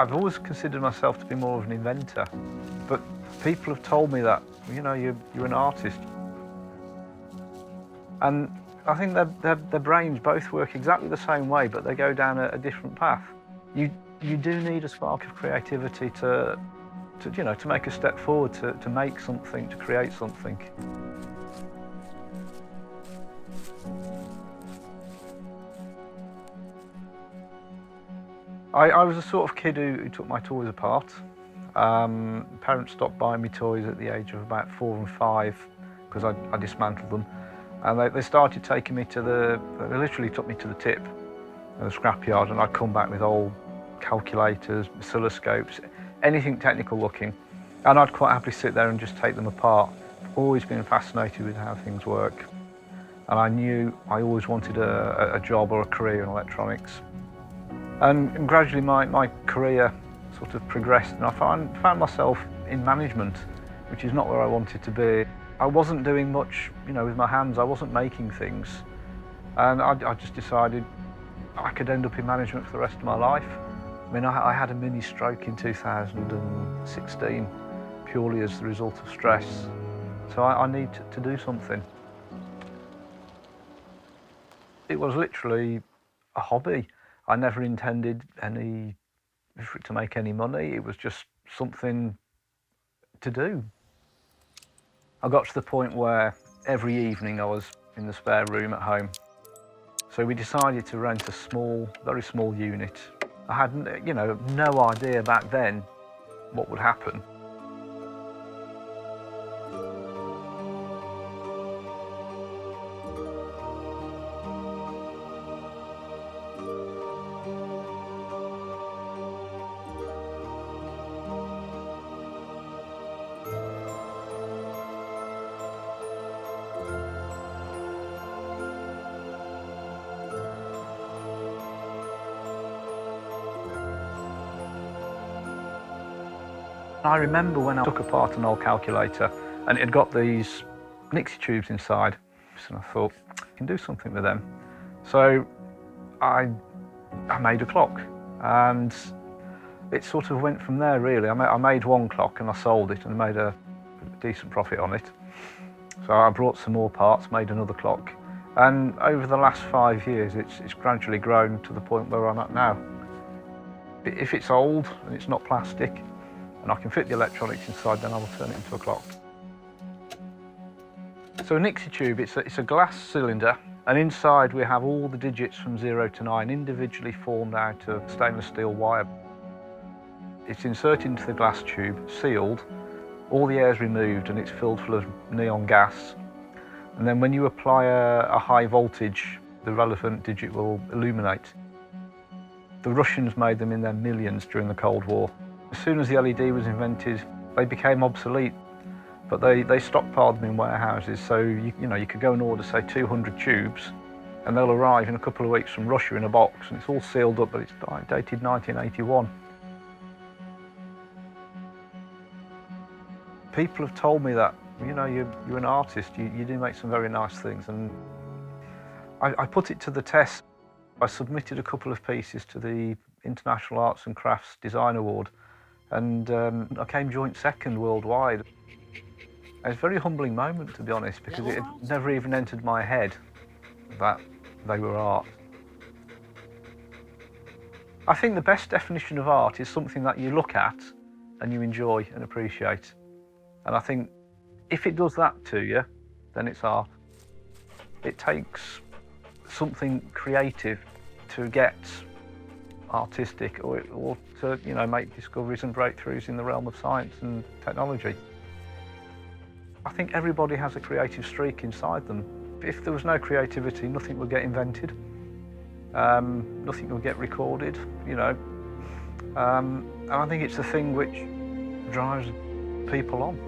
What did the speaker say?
I've always considered myself to be more of an inventor, but people have told me that, you know, you're an artist. And I think their brains both work exactly the same way, but they go down a different path. You do need a spark of creativity to make a step forward, to make something, to create something. I was the sort of kid who took my toys apart. Parents stopped buying me toys at the age of about 4 and 5 because I dismantled them. And they started taking me they literally took me to the tip of the scrapyard, and I'd come back with old calculators, oscilloscopes, anything technical looking. And I'd quite happily sit there and just take them apart. I've always been fascinated with how things work. And I knew I always wanted a job or a career in electronics. And gradually my career sort of progressed, and I found myself in management, which is not where I wanted to be. I wasn't doing much, with my hands. I wasn't making things. And I just decided I could end up in management for the rest of my life. I mean, I had a mini stroke in 2016, purely as the result of stress. So I need to do something. It was literally a hobby. I never intended for it to make any money. It was just something to do. I got to the point where every evening I was in the spare room at home. So we decided to rent a very small unit. I had, no idea back then what would happen. I remember when I took apart an old calculator and it had got these Nixie tubes inside, and I thought, I can do something with them. So I made a clock, and it sort of went from there really. I made one clock and I sold it and made a decent profit on it. So I brought some more parts, made another clock, and over the last 5 years it's gradually grown to the point where I'm at now. If it's old and it's not plastic, and I can fit the electronics inside, then I will turn it into a clock. So a Nixie tube, it's a glass cylinder, and inside we have all the digits from 0 to 9 individually formed out of stainless steel wire. It's inserted into the glass tube, sealed, all the air is removed and it's filled full of neon gas. And then when you apply a high voltage, the relevant digit will illuminate. The Russians made them in their millions during the Cold War. As soon as the LED was invented, they became obsolete, but they stockpiled them in warehouses. So you could go and order, say, 200 tubes, and they'll arrive in a couple of weeks from Russia in a box, and it's all sealed up, but it's dated 1981. People have told me that, you're an artist, you do make some very nice things, and I put it to the test. I submitted a couple of pieces to the International Arts and Crafts Design Award, and I came joint second worldwide. It was a very humbling moment, to be honest, because it had never even entered my head that they were art. I think the best definition of art is something that you look at and you enjoy and appreciate. And I think if it does that to you, then it's art. It takes something creative to get artistic or to make discoveries and breakthroughs in the realm of science and technology. I think everybody has a creative streak inside them. If there was no creativity, nothing would get invented, nothing would get recorded, and I think it's the thing which drives people on.